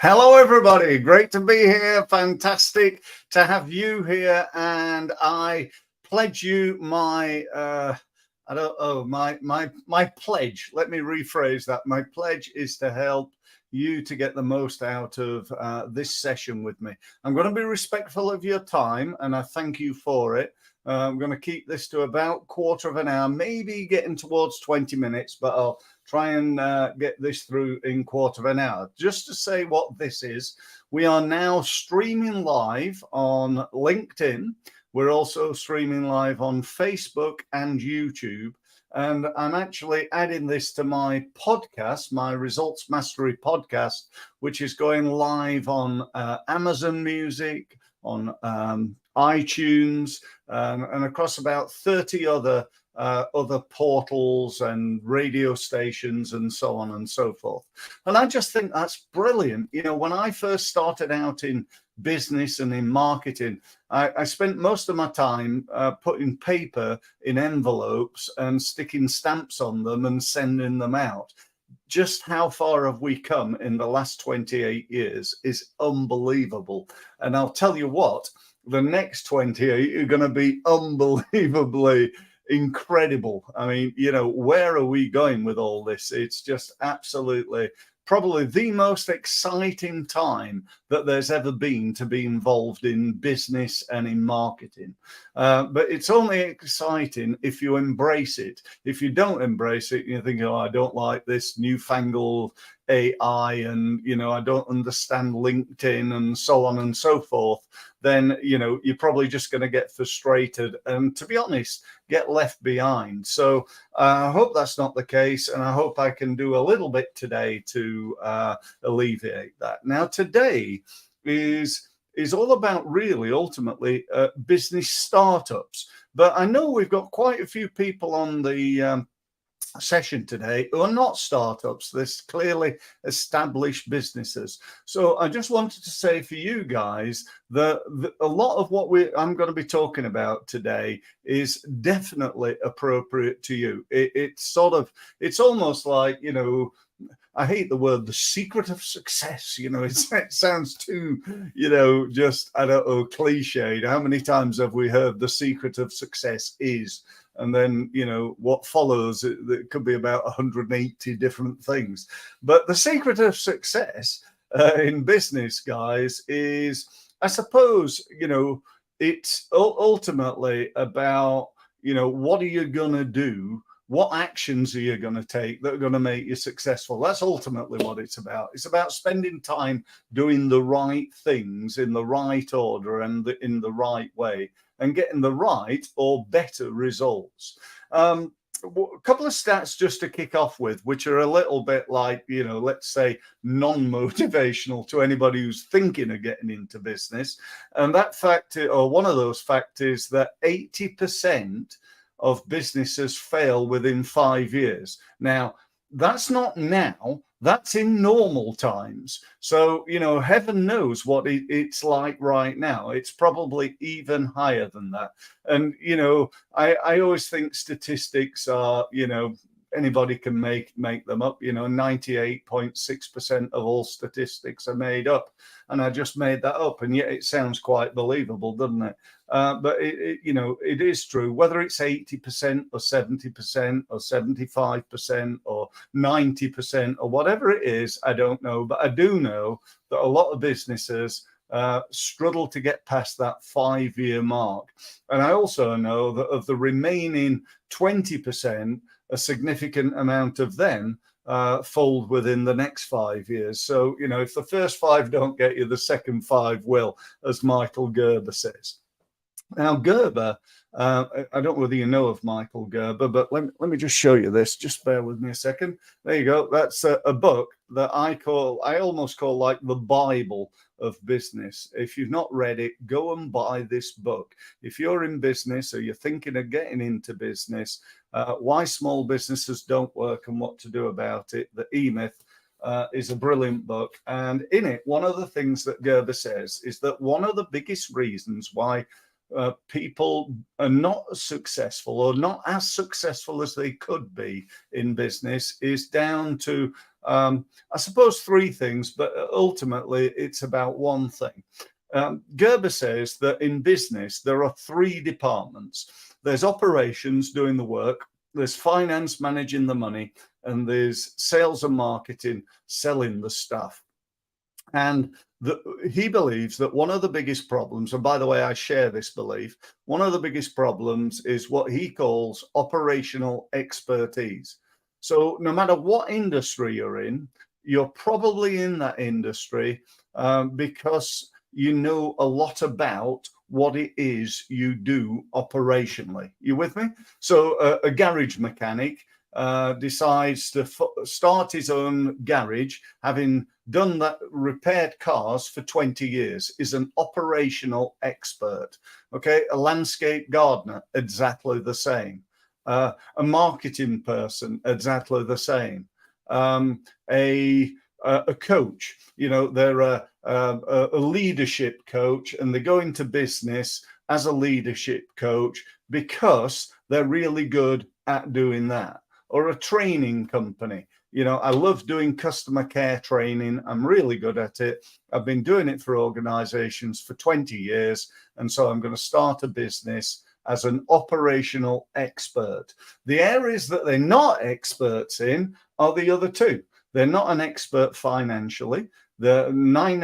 Hello, everybody. Great to be here. Fantastic to have you here. And I pledge you my, I don't oh my pledge. Let me rephrase that. My pledge is to help you to get the most out of this session with me. I'm going to be respectful of your time, and I thank you for it. I'm going to keep this to about quarter of an hour, maybe getting towards 20 minutes, but I'll try and get this through in quarter of an hour. Just to say what this is, we are now streaming live on LinkedIn. We're also streaming live on Facebook and YouTube. And I'm actually adding this to my podcast, my Results Mastery podcast, which is going live on Amazon Music, on iTunes, and across about 30 other portals and radio stations and so on and so forth. And I just think that's brilliant. You know, when I first started out in business and in marketing, I spent most of my time putting paper in envelopes and sticking stamps on them and sending them out. Just how far have we come in the last 28 years is unbelievable. And I'll tell you what, the next 28 are going to be unbelievably incredible. I mean, you know, where are we going with all this? It's just absolutely probably the most exciting time that there's ever been to be involved in business and in marketing. But it's only exciting if you embrace it. If you don't embrace it, you think, oh, I don't like this newfangled AI and, you know, I don't understand LinkedIn and so on and so forth, then, you know, you're probably just going to get frustrated and, to be honest, get left behind. So I hope that's not the case. And I hope I can do a little bit today to alleviate that. Now, today is all about really ultimately business startups. But I know we've got quite a few people on the session today who are not startups. There's clearly established businesses. So I just wanted to say for you guys that a lot of what I'm going to be talking about today is definitely appropriate to you. It's almost like, you know, I hate the word the secret of success. You know, it sounds too, you know, just, I don't know, cliched. How many times have we heard the secret of success is? And then, you know, what follows, it could be about 180 different things. But the secret of success in business, guys, is, I suppose, you know, it's ultimately about, you know, what are you going to do? What actions are you going to take that are going to make you successful? That's ultimately what it's about. It's about spending time doing the right things in the right order and in the right way, and getting the right or better results. A couple of stats just to kick off with, which are a little bit like, you know, let's say non-motivational to anybody who's thinking of getting into business. And that fact, or one of those facts, is that 80% of businesses fail within 5 years. Now, that's not now, that's in normal times. So, you know, heaven knows what it's like right now. It's probably even higher than that. And, you know, I always think statistics are, you know, anybody can make them up. You know, 98.6% of all statistics are made up. And I just made that up. And yet it sounds quite believable, doesn't it? But you know, it is true. Whether it's 80% or 70% or 75% or 90% or whatever it is, I don't know. But I do know that a lot of businesses struggle to get past that 5-year mark. And I also know that of the remaining 20%, a significant amount of them fold within the next 5 years. So, you know, if the first 5 don't get you, the second 5 will, as Michael Gerber says. Now, Gerber, I don't know whether you know of Michael Gerber, but let me just show you this. Just bear with me a second. There you go. That's a book that I almost call like the Bible of business. If you've not read it, go and buy this book. If you're in business or you're thinking of getting into business, why small businesses don't work and what to do about it, the E-Myth, is a brilliant book. And in it, one of the things that Gerber says is that one of the biggest reasons why people are not successful or not as successful as they could be in business is down to, I suppose, three things, but ultimately it's about one thing. Gerber says that in business, there are three departments. There's operations doing the work, there's finance managing the money, and there's sales and marketing selling the stuff. And he believes that one of the biggest problems, and by the way, I share this belief, one of the biggest problems is what he calls operational expertise. So no matter what industry you're in, you're probably in that industry because you know a lot about what it is you do operationally. You with me? So a garage mechanic decides to start his own garage, having done that, repaired cars for 20 years, is an operational expert. Okay, a landscape gardener, exactly the same. A marketing person, exactly the same. A coach, you know, they're a leadership coach, and they go into business as a leadership coach because they're really good at doing that. Or a training company. You know, I love doing customer care training. I'm really good at it. I've been doing it for organizations for 20 years. And so I'm going to start a business as an operational expert. The areas that they're not experts in are the other two. They're not an expert financially. The nine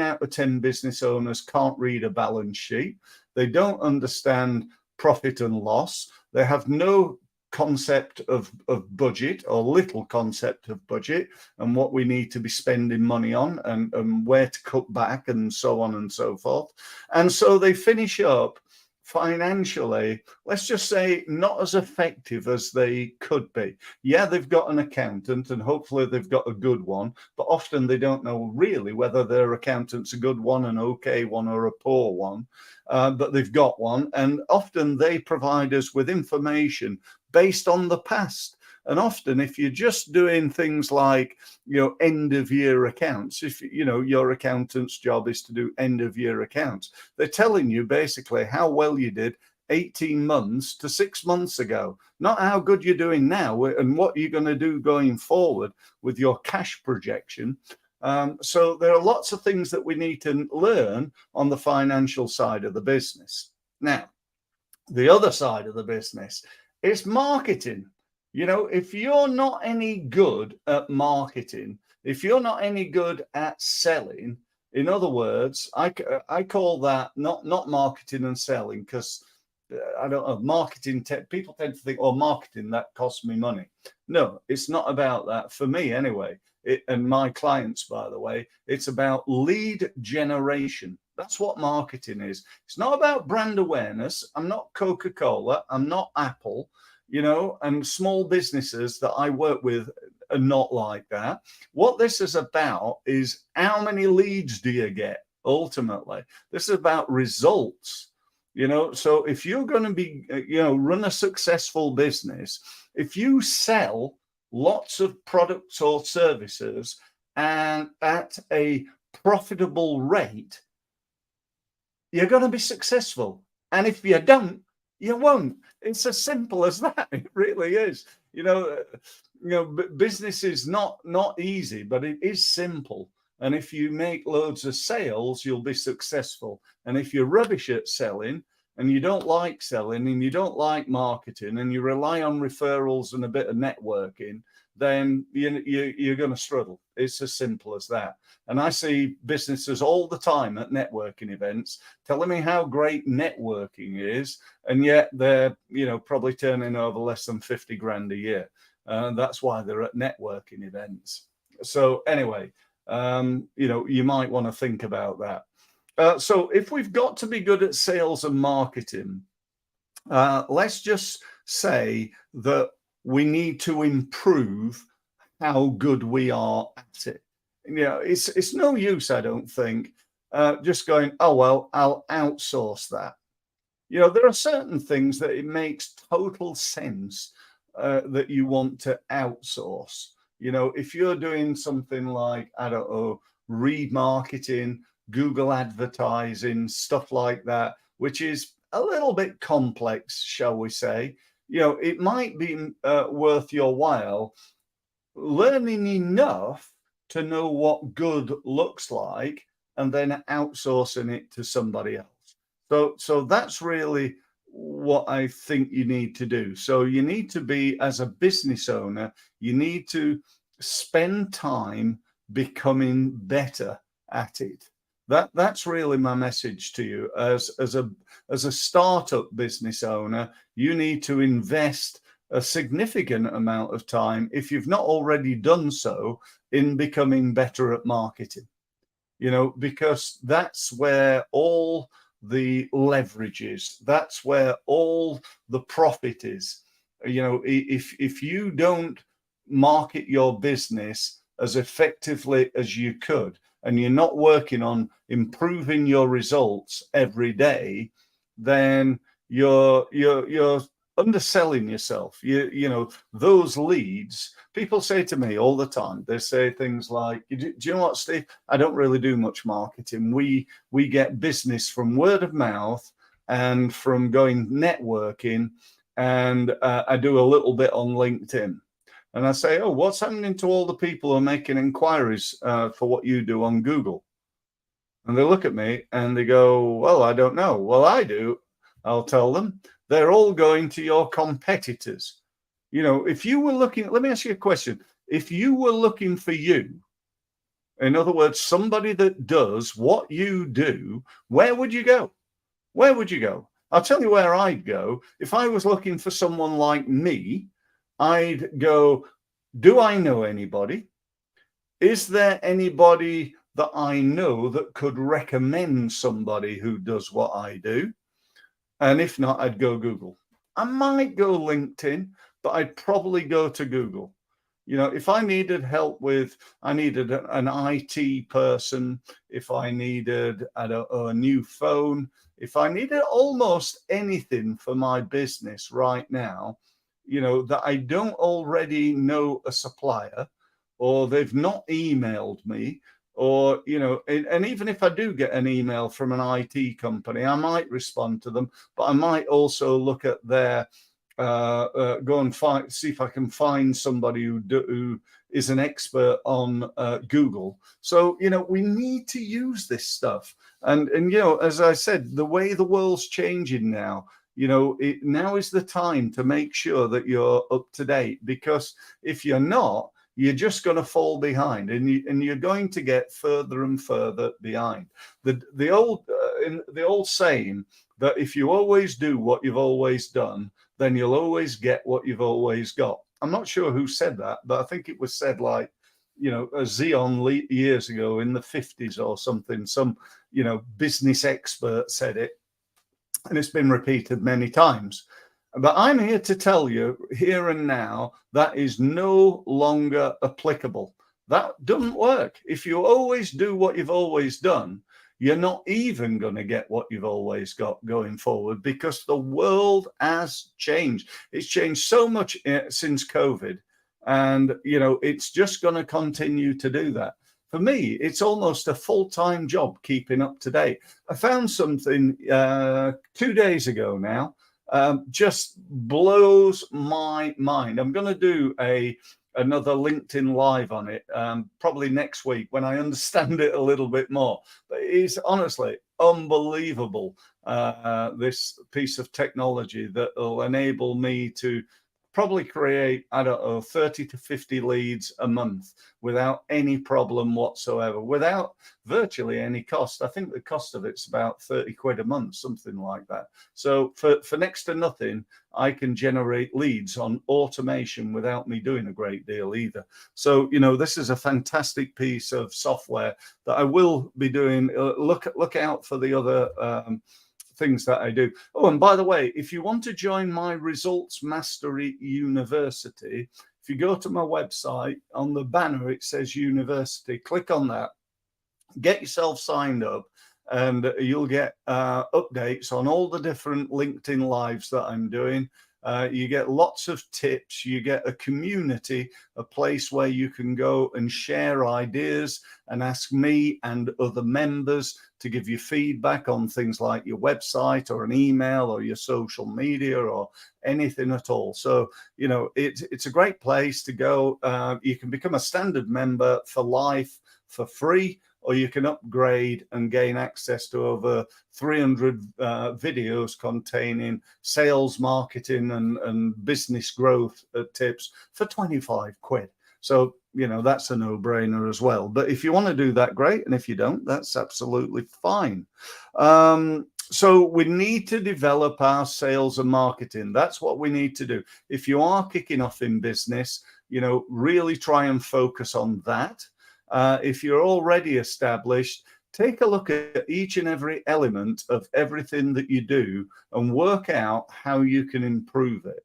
out of 10 business owners can't read a balance sheet. They don't understand profit and loss. They have no concept of budget, or little concept of budget, and what we need to be spending money on, and where to cut back, and so on and so forth. And so they finish up financially, let's just say, not as effective as they could be. Yeah, they've got an accountant, and hopefully they've got a good one, but often they don't know really whether their accountant's a good one, an okay one, or a poor one. But they've got one, and often they provide us with information based on the past. And often, if you're just doing things like, you know, end of year accounts, if you know your accountant's job is to do end of year accounts, they're telling you basically how well you did 18 months to 6 months ago, not how good you're doing now and what you're going to do going forward with your cash projection. So there are lots of things that we need to learn on the financial side of the business. Now, the other side of the business is marketing. You know, if you're not any good at marketing, if you're not any good at selling, in other words, I call that not marketing and selling, because I don't know, marketing, people tend to think, oh, marketing, that costs me money. No, it's not about that for me anyway. And my clients, by the way, it's about lead generation. That's what marketing is. It's not about brand awareness. I'm not Coca-Cola. I'm not Apple, you know, and small businesses that I work with are not like that. What this is about is how many leads do you get ultimately? This is about results, you know. So if you're going to be, you know, run a successful business, if you sell lots of products or services and at a profitable rate, you're going to be successful. And if you don't, you won't. It's as simple as that. It really is. You know, business is not easy, but it is simple. And if you make loads of sales, you'll be successful. And if you're rubbish at selling, and you don't like selling, and you don't like marketing, and you rely on referrals and a bit of networking, then you're going to struggle. It's as simple as that. And I see businesses all the time at networking events telling me how great networking is, and yet they're, you know, probably turning over less than 50 grand a year. That's why they're at networking events. So anyway, you know, you might want to think about that. So if we've got to be good at sales and marketing, let's just say that we need to improve how good we are at it. You know, it's no use, I don't think, just going, oh, well, I'll outsource that. You know, there are certain things that it makes total sense that you want to outsource. You know, if you're doing something like, I don't know, remarketing, Google advertising, stuff like that, which is a little bit complex, shall we say, it might be worth your while learning enough to know what good looks like and then outsourcing it to somebody else. So that's really what I think you need to do. So you need to be, as a business owner, you need to spend time becoming better at it. That's really my message to you. As a startup business owner, you need to invest a significant amount of time, if you've not already done so, in becoming better at marketing. Because that's where all the leverage is. That's where all the profit is. If you don't market your business as effectively as you could, and you're not working on improving your results every day, then you're underselling yourself. Those leads, people say to me all the time, they say things like, do you know what, Steve? I don't really do much marketing. We get business from word of mouth and from going networking, and I do a little bit on LinkedIn. And I say, oh, what's happening to all the people who are making inquiries for what you do on Google? And they look at me and they go, well, I don't know. Well, I do. I'll tell them. They're all going to your competitors. If you were looking, let me ask you a question. If you were looking for you, in other words, somebody that does what you do, where would you go? Where would you go? I'll tell you where I'd go. If I was looking for someone like me, I'd go, do I know anybody? Is there anybody that I know that could recommend somebody who does what I do? And if not, I'd go Google. I might go LinkedIn, but I'd probably go to Google. If I needed help I needed an IT person, if I needed a new phone, if I needed almost anything for my business right now, that I don't already know a supplier, or they've not emailed me, or, and even if I do get an email from an IT company, I might respond to them, but I might also look at their, go and see if I can find somebody who is an expert on Google. So, we need to use this stuff. And as I said, the way the world's changing now, now is the time to make sure that you're up to date, because if you're not, you're just going to fall behind, and you're going to get further and further behind. The old saying that if you always do what you've always done, then you'll always get what you've always got. I'm not sure who said that, but I think it was said like, a Xeon years ago in the 50s or something. Some, business expert said it, and it's been repeated many times. But I'm here to tell you here and now that is no longer applicable. That doesn't work. If you always do what you've always done, you're not even going to get what you've always got going forward, because the world has changed. It's changed so much since COVID, and it's just going to continue to do that. For me, it's almost a full-time job keeping up to date. I found something 2 days ago now. Just blows my mind. I'm going to do another LinkedIn live on it probably next week when I understand it a little bit more. But it's honestly unbelievable, this piece of technology that will enable me to probably create, 30 to 50 leads a month without any problem whatsoever, without virtually any cost. I think the cost of it's about 30 quid a month, something like that. So for next to nothing, I can generate leads on automation without me doing a great deal either. So, this is a fantastic piece of software that I will be doing. Look out for the other things that I do. Oh, and by the way, if you want to join my Results Mastery University, if you go to my website, on the banner it says University, click on that, get yourself signed up, and you'll get updates on all the different LinkedIn lives that I'm doing. You get lots of tips. You get a community, a place where you can go and share ideas and ask me and other members to give you feedback on things like your website or an email or your social media or anything at all. So, you know, it's a great place to go. You can become a standard member for life for free, or you can upgrade and gain access to over 300 videos containing sales, marketing, and business growth tips for 25 quid. So, you know, that's a no-brainer as well. But if you want to do that, great. And if you don't, that's absolutely fine. So we need to develop our sales and marketing. That's what we need to do. If you are kicking off in business, you know, really try and focus on that. If you're already established, take a look at each and every element of everything that you do and work out how you can improve it.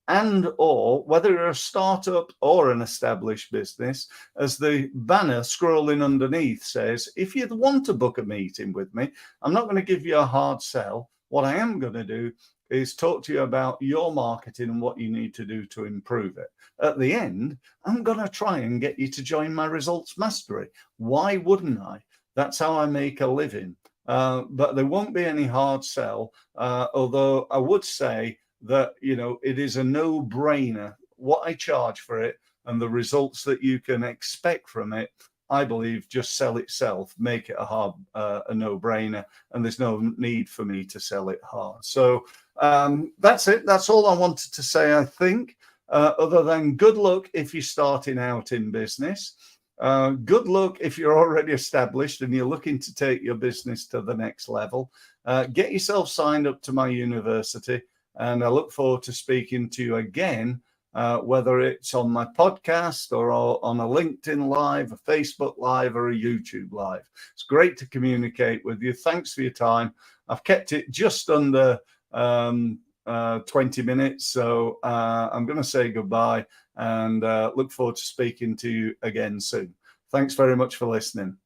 And or whether you're a startup or an established business, as the banner scrolling underneath says, if you want to book a meeting with me, I'm not going to give you a hard sell. What I am going to do is talk to you about your marketing and what you need to do to improve it. At the end, I'm going to try and get you to join my results mastery. Why wouldn't I? That's how I make a living. But there won't be any hard sell, although I would say that, you know, it is a no-brainer what I charge for it and the results that you can expect from it. I believe just sell itself, make it a no-brainer, and there's no need for me to sell it hard. So that's it. That's all I wanted to say, I think, other than good luck if you're starting out in business. Good luck if you're already established and you're looking to take your business to the next level. Get yourself signed up to my university, and I look forward to speaking to you again, whether it's on my podcast or on a LinkedIn Live, a Facebook Live, or a YouTube Live. It's great to communicate with you. Thanks for your time. I've kept it just under 20 minutes, so I'm going to say goodbye and look forward to speaking to you again soon. Thanks very much for listening.